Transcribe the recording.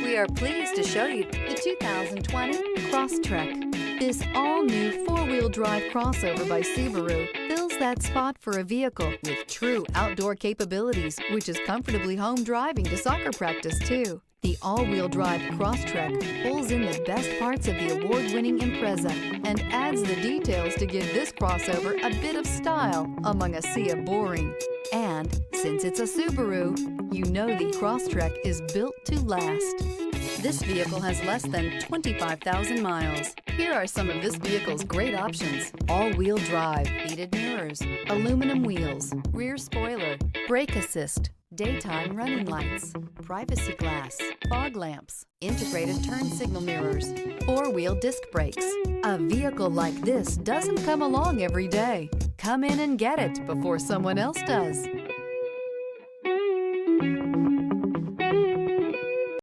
We are pleased to show you the 2020 Crosstrek. This all-new four-wheel drive crossover by Subaru fills that spot for a vehicle with true outdoor capabilities, which is comfortably home driving to soccer practice too. The all-wheel drive Crosstrek pulls in the best parts of the award-winning Impreza and adds the details to give this crossover a bit of style among a sea of boring. And since it's a Subaru, you know the Crosstrek is built to last. This vehicle has less than 25,000 miles. Here are some of this vehicle's great options: all-wheel drive, heated mirrors, aluminum wheels, rear spoiler, brake assist, daytime running lights, privacy glass, fog lamps, integrated turn signal mirrors, four-wheel disc brakes. A vehicle like this doesn't come along every day. Come in and get it before someone else does.